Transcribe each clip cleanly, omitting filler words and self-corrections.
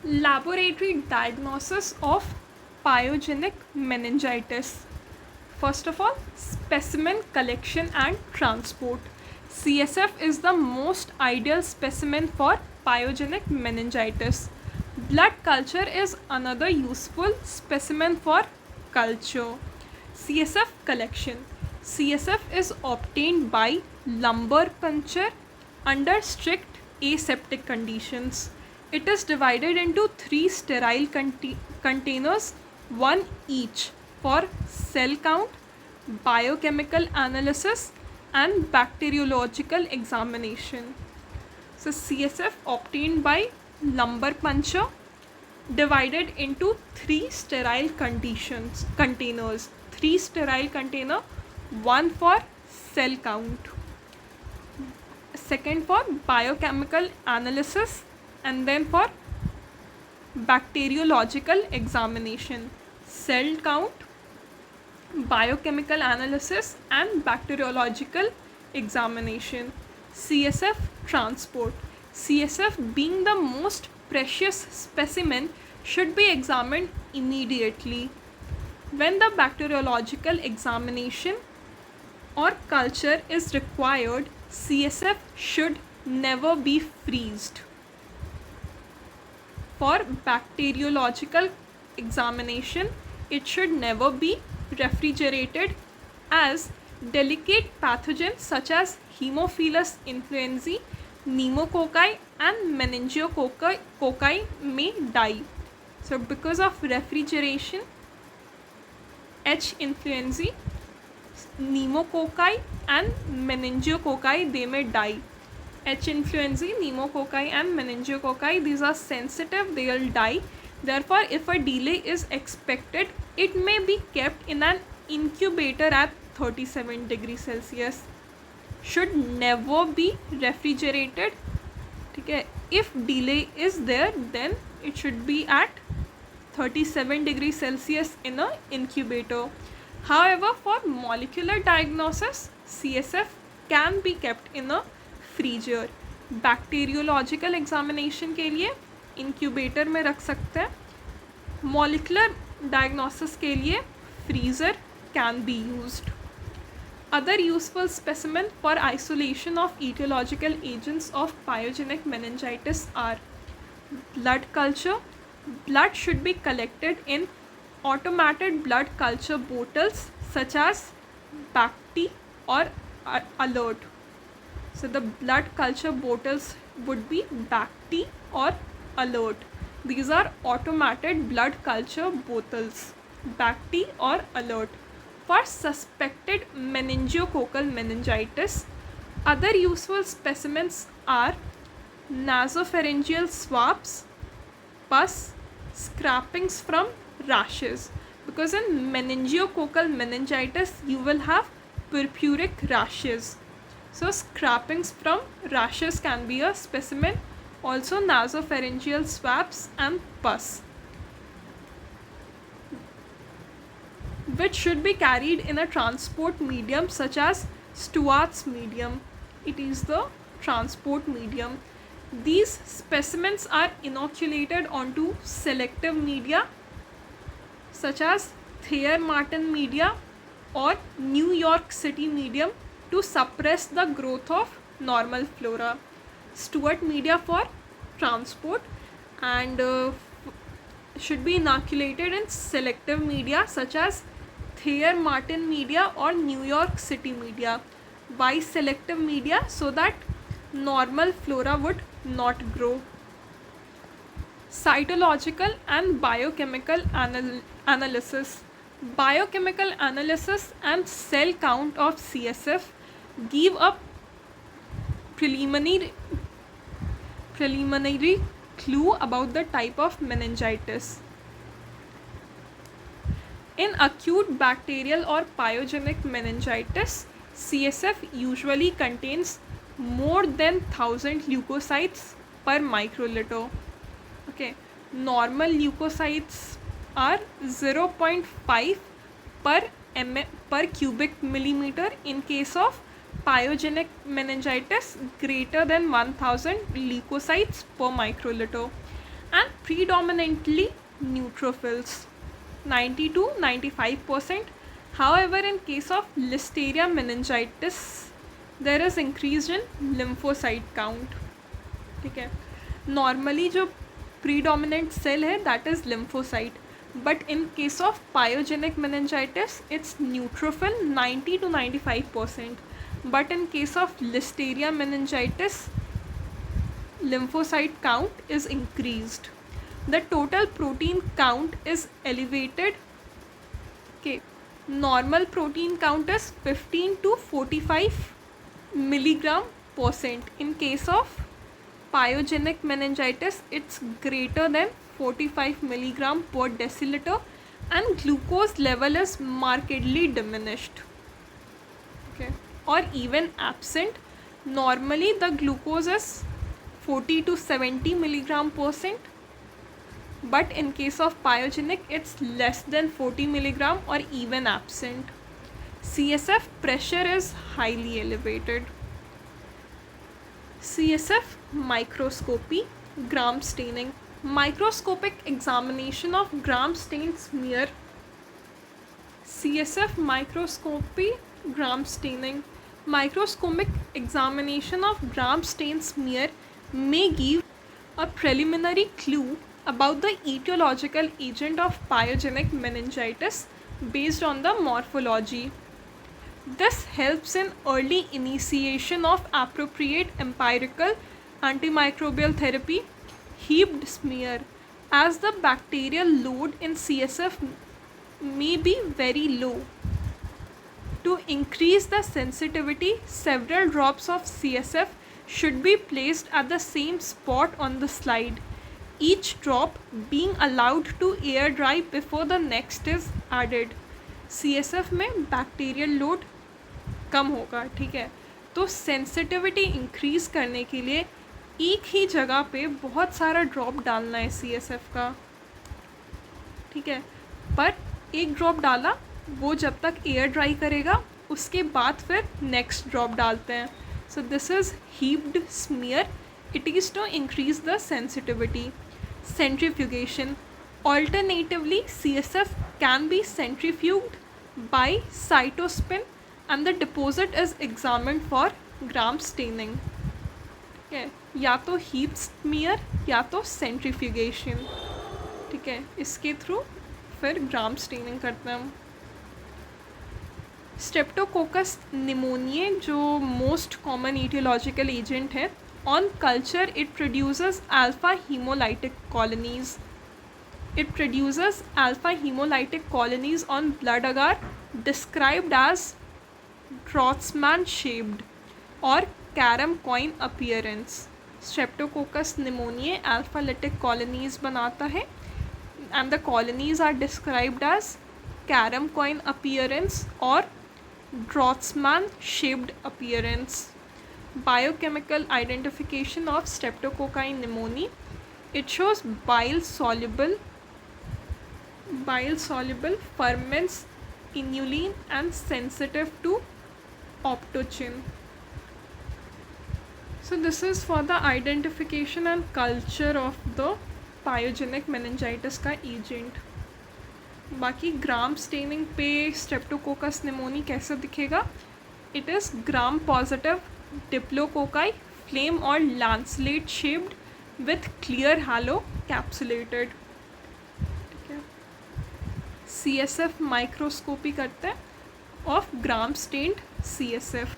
Laboratory diagnosis of pyogenic meningitis. First of all, specimen collection and transport. CSF is the most ideal specimen for pyogenic meningitis. Blood culture is another useful specimen for culture. CSF collection. CSF is obtained by lumbar puncture under strict aseptic conditions. It is divided into 3 sterile containers, one each for cell count, biochemical analysis, and bacteriological examination. So CSF obtained by lumbar puncture divided into 3 sterile containers. 3 sterile container, one for cell count, second for biochemical analysis, and then for bacteriological examination. Cell count, biochemical analysis, and bacteriological examination. CSF transport. CSF, being the most precious specimen, should be examined immediately. When the bacteriological examination or culture is required, CSF should never be freezed. For bacteriological examination, it should never be refrigerated, as delicate pathogens such as Haemophilus influenzae, pneumococci, and meningococci may die. So because of refrigeration, H. influenzae, pneumococci, and meningococci, they may die. H. influenzae, pneumococci, and meningococci, these are sensitive, they will die. Therefore, if a delay is expected, it may be kept in an incubator at 37 degrees Celsius. Should never be refrigerated. Okay. If delay is there, then it should be at 37 degrees Celsius in an incubator. However, for molecular diagnosis, CSF can be kept in a freezer. Bacteriological examination के लिए incubator में रख सकते हैं. Molecular diagnosis के लिए freezer can be used. Other useful specimen for isolation of etiological agents of pyogenic meningitis are blood culture. Blood should be collected in automated blood culture bottles such as BACT or Alert. So the blood culture bottles would be BACT or Alert. These are automated blood culture bottles, BACT or Alert, for suspected meningococcal meningitis. Other useful specimens are nasopharyngeal swabs, pus, scrapings from rashes, because in meningococcal meningitis you will have purpuric rashes. So scrapings from rashes can be a specimen. Also nasopharyngeal swabs and pus, which should be carried in a transport medium such as Stewart's medium. It is the transport medium. These specimens are inoculated onto selective media such as Thayer-Martin media or New York City medium to suppress the growth of normal flora. Stewart media for transport, and should be inoculated in selective media such as Thayer-Martin media or New York City media. Why selective media? So that normal flora would not grow. Cytological and biochemical analysis. Biochemical analysis and cell count of CSF give a preliminary clue about the type of meningitis. In acute bacterial or pyogenic meningitis, CSF usually contains more than 1000 leukocytes per microliter. Okay, normal leukocytes are 0.5 per cubic millimeter. In case of pyogenic meningitis, greater than 1000 leukocytes per microliter. And predominantly neutrophils, 90 to 95%. However, in case of Listeria meningitis, there is increase in lymphocyte count. ठीक है, normally जो predominant cell है that is lymphocyte, but in case of pyogenic meningitis it's neutrophil 90 to 95%, but in case of Listeria meningitis lymphocyte count is increased. The total protein count is elevated. Okay, normal protein count is 15 to 45 milligram percent. In case of pyogenic meningitis it's greater than 45 milligram per deciliter and glucose level is markedly diminished, okay, or even absent. Normally the glucose is 40 to 70 milligram percent, but in case of pyogenic it's less than 40 milligram or even absent. CSF pressure is highly elevated. CSF microscopy, gram staining. Microscopic examination of gram stained smear. CSF microscopy, gram staining. Microscopic examination of gram stained smear may give a preliminary clue about the etiological agent of pyogenic meningitis based on the morphology. This helps in early initiation of appropriate empirical antimicrobial therapy. Heaped smear, as the bacterial load in CSF may be very low. To increase the sensitivity, several drops of CSF should be placed at the same spot on the slide, each drop being allowed to air dry before the next is added. CSF में bacterial load कम होगा, ठीक है, तो sensitivity increase करने के लिए एक ही जगह पे बहुत सारा ड्रॉप डालना है CSF का, ठीक है, पर एक ड्रॉप डाला वो जब तक एयर ड्राई करेगा उसके बाद फिर नेक्स्ट ड्रॉप डालते हैं. So this is heaped smear. It is to increase the sensitivity. Centrifugation. Alternatively, CSF can be centrifuged by cytospin and the deposit is examined for gram staining. ठीक है, या तो हीप स्मीयर या तो centrifugation, ठीक है, इसके थ्रू फिर ग्राम स्टेनिंग करते हैं हम. स्ट्रेप्टोकोकस निमोनिया जो मोस्ट कॉमन ईटियोलॉजिकल एजेंट है, on culture it produces alpha haemolytic colonies. It produces alpha hemolytic colonies on blood agar described as Trotzman shaped or carom coin appearance. Streptococcus pneumoniae alpha lytic colonies बनाता है and the colonies are described as carom coin appearance or Trotzman shaped appearance. Biochemical identification of Streptococci pneumoniae. It shows bile soluble ferments, inulin and sensitive to optocin. So this is for the identification and culture of the pyogenic meningitis का agent. बाकी gram staining पे streptococcus pneumoniae कैसे दिखेगा? It is gram positive diplococci, flame और lancet shaped with clear halo capsulated. CSF microscopy करते हैं of gram stained CSF.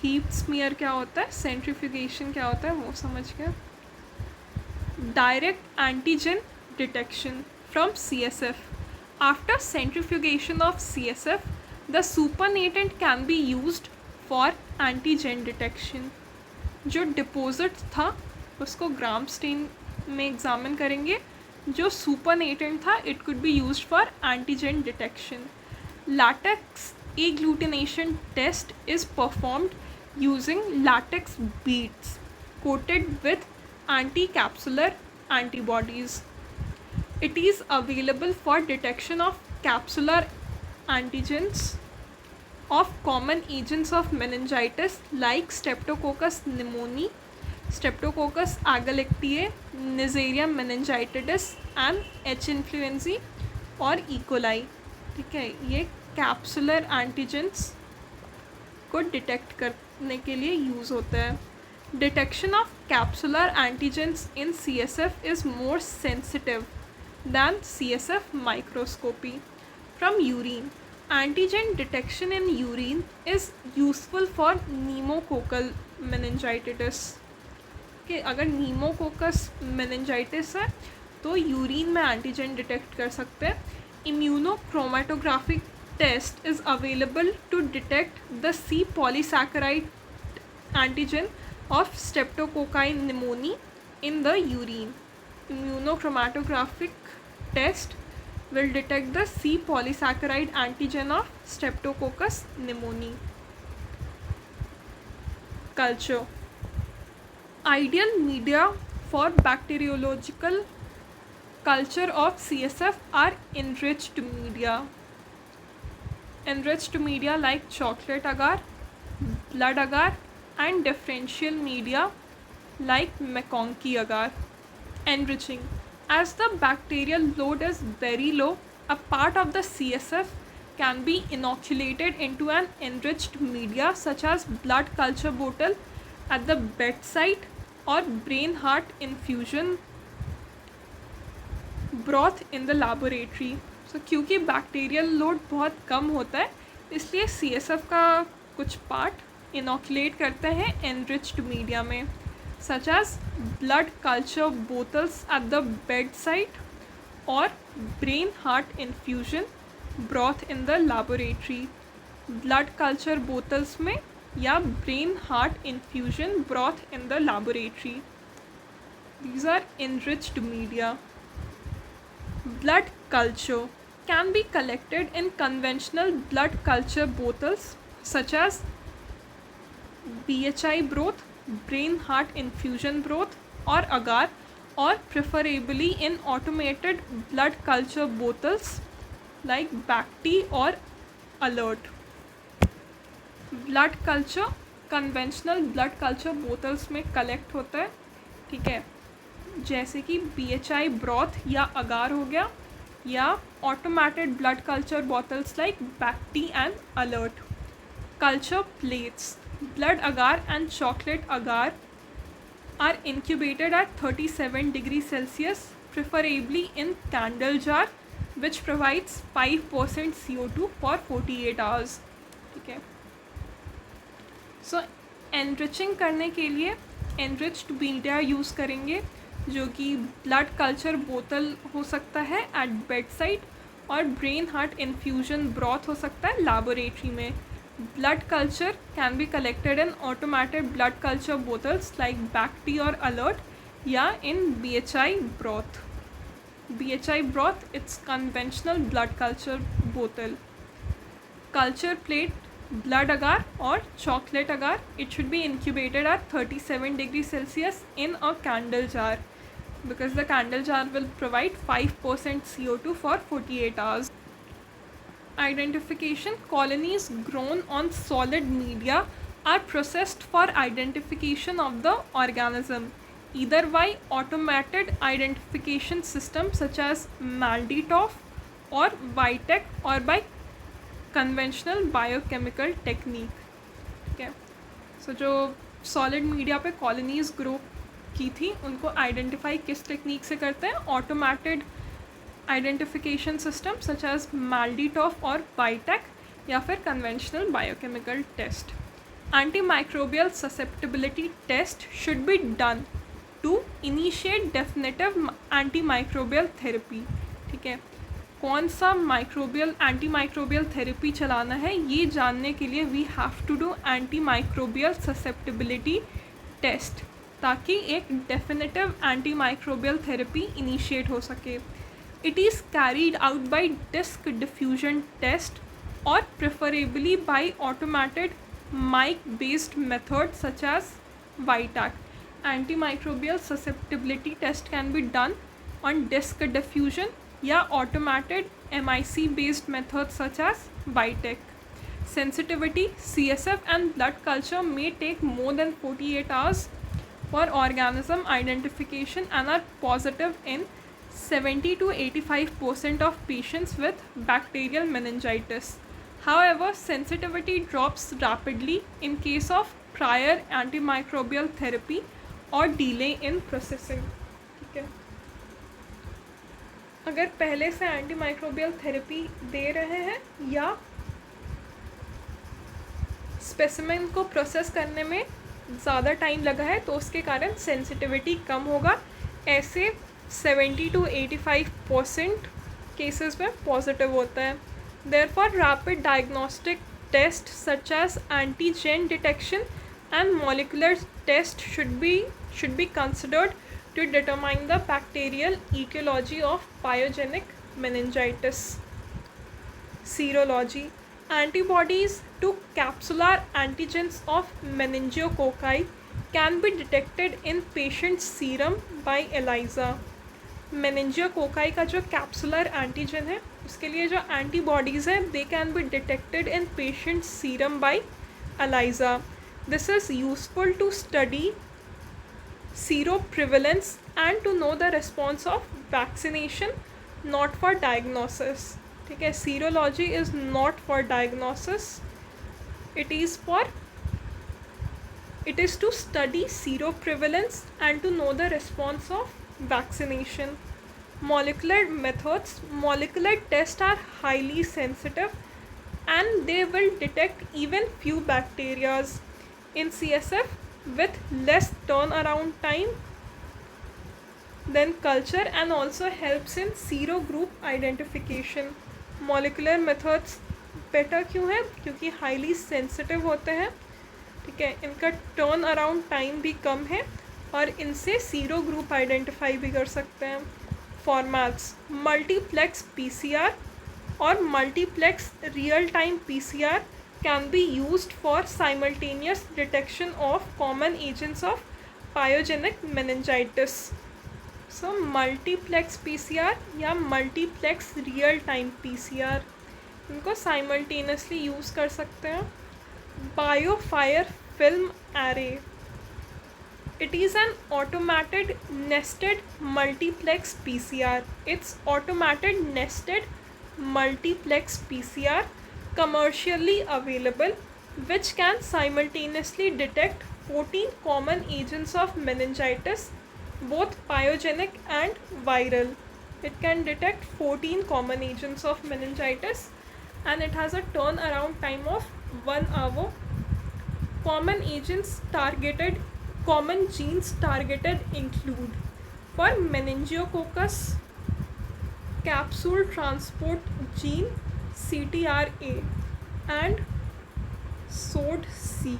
Heap smear क्या होता है, सेंट्रीफ्यूगेशन क्या होता है वो समझ गए. Direct antigen detection from CSF. After centrifugation of CSF, the supernatant can be used for antigen detection. जो डिपोजिट था उसको ग्राम स्टेन में एग्जामिन करेंगे. जो सुपरनेटेंट था it could be used for antigen detection. Latex agglutination test is performed using latex beads coated with anti-capsular antibodies. It is available for detection of capsular antigens of common agents of meningitis like Streptococcus pneumoniae, Streptococcus agalactiae, Neisseria meningitidis and H. influenzae और E. coli. ठीक है, ये capsular antigens को detect करने के लिए use होता है. Detection of capsular antigens in CSF is more sensitive than CSF microscopy. From urine, antigen detection in urine is useful for pneumococcal meningitis. कि अगर pneumococcal meningitis है तो यूरिन में एंटीजन डिटेक्ट कर सकते हैं. Immunochromatographic test is available to detect the C polysaccharide antigen of Streptococcus pneumoniae in the urine. Immunochromatographic test will detect the C polysaccharide antigen of Streptococcus pneumoniae. Culture. Ideal media for bacteriological culture of CSF are enriched media. Enriched media like chocolate agar, blood agar and differential media like McConkey agar. Enriching. As the bacterial load is very low, a part of the CSF can be inoculated into an enriched media such as blood culture bottle at the bedside or brain heart infusion broth in the laboratory. So क्योंकि bacterial load बहुत कम होता है इसलिए CSF का कुछ part inoculate करते हैं enriched media में, such as blood culture bottles at the bedside or brain heart infusion broth in the laboratory. Blood culture bottles में या brain heart infusion broth in the laboratory. These are enriched media. Blood culture can be collected in conventional blood culture bottles such as BHI broth, brain heart infusion broth or agar, or preferably in automated blood culture bottles like BACT or Alert. Blood culture conventional blood culture bottles में collect होता है, ठीक है, जैसे कि BHI broth या agar हो गया, या automated blood culture bottles like BACT and Alert. Culture plates. Blood agar and chocolate agar are incubated at 37 degrees Celsius, preferably in candle jar, which provides 5% CO2 for 48 hours. ठीक है. So enriching करने के लिए enriched media use करेंगे जो कि blood culture बोतल हो सकता है at bedside और brain heart infusion broth हो सकता है laboratory में. Blood culture can be collected in automated blood culture bottles like BACT or Alert या in BHI broth. BHI broth, it's conventional blood culture bottle. Culture plate, blood agar or chocolate agar, it should be incubated at 37 degrees Celsius in a candle jar because the candle jar will provide 5% CO2 for 48 hours. Identification. Colonies grown on solid media are processed for identification of the organism, either by automated identification systems such as MALDI-TOF or VITEC or by conventional biochemical technique. ठीक है, so जो solid media पे colonies grow की थी उनको identify किस technique से करते हैं? Automated identification system such as MALDI-TOF और VITEC या फिर conventional biochemical test. Antimicrobial susceptibility test should be done to initiate definitive antimicrobial therapy. ठीक है, कौन सा माइक्रोबियल एंटीमाइक्रोबियल थेरेपी चलाना है ये जानने के लिए we have to do antimicrobial susceptibility test ताकि एक डेफिनेटिव एंटीमाइक्रोबियल थेरेपी इनिशिएट हो सके. It is carried out by disk diffusion test or preferably by automated mic-based method such as VITEC. Antimicrobial susceptibility test can be done on disk diffusion या automated MIC-based methods such as VITEC. Sensitivity, CSF and blood culture may take more than 48 hours for organism identification and are positive in 70 to 85% of patients with bacterial meningitis. However, sensitivity drops rapidly in case of prior antimicrobial therapy और delay in processing. ठीक है, अगर पहले से antimicrobial therapy दे रहे हैं या specimen को प्रोसेस करने में ज़्यादा टाइम लगा है तो उसके कारण सेंसिटिविटी कम होगा. ऐसे 70 to 85% केसेस में पॉजिटिव होता है. Therefore rapid diagnostic test such as antigen detection and molecular test should be considered to determine the bacterial etiology of pyogenic meningitis. Serology. Antibodies to capsular antigens of meningococci can be detected in patient's serum by ELISA. meningococci का जो capsular antigen है उसके लिए जो antibodies हैं they can be detected in patient's serum by ELISA. This is useful to study seroprevalence and to know the response of vaccination, not for diagnosis. ठीक है, serology is not for diagnosis, it is to study seroprevalence and to know the response of vaccination. Molecular methods. Molecular tests are highly sensitive and they will detect even few bacterias in CSF with less turnaround time than culture and also helps in serogroup identification. Molecular methods better क्यों है? क्योंकि highly sensitive होते हैं. ठीक है, इनका turn around time भी कम है और इनसे सीरो ग्रुप आइडेंटिफाई भी कर सकते हैं. फॉर्मेट्स. मल्टीप्लेक्स PCR और multiplex real time PCR can be used for simultaneous detection of common agents of pyogenic meningitis. So multiplex PCR या multiplex real time PCR इनको simultaneously use कर सकते हैं. BioFire film array. It is an automated nested multiplex PCR. It's automated nested multiplex PCR commercially available which can simultaneously detect 14 common agents of meningitis, both pyogenic and viral. It can detect 14 common agents of meningitis and it has a turnaround time of 1 hour. Common genes targeted include for meningococcus capsule transport gene CTRA and SOD-C.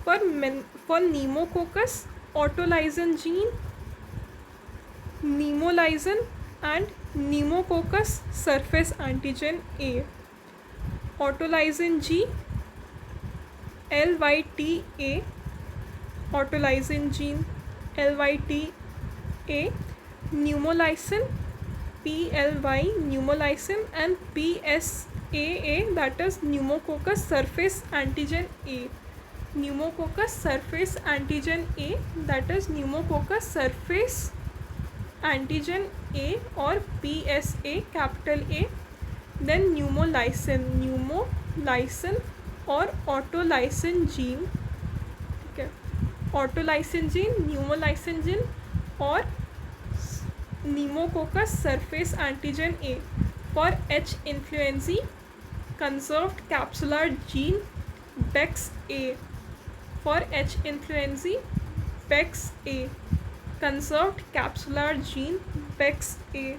For pneumococcus, autolysin gene, pneumolysin and pneumococcus surface antigen A. Autolysin G, LYTA, autolysin gene, LYTA, pneumolysin, PLY, pneumolysin and PSAA, that is pneumococcus surface antigen A. Pneumococcus surface antigen A, that is pneumococcus surface antigen A or PSA capital A. Then pneumolysin और autolysin gene. ठीक है, autolysin gene, pneumolysin gene और pneumococcus surface antigen A. For H. influenzae, conserved capsular gene Bex A. For H. influenzae, Bex A. Conserved capsular gene Bex A.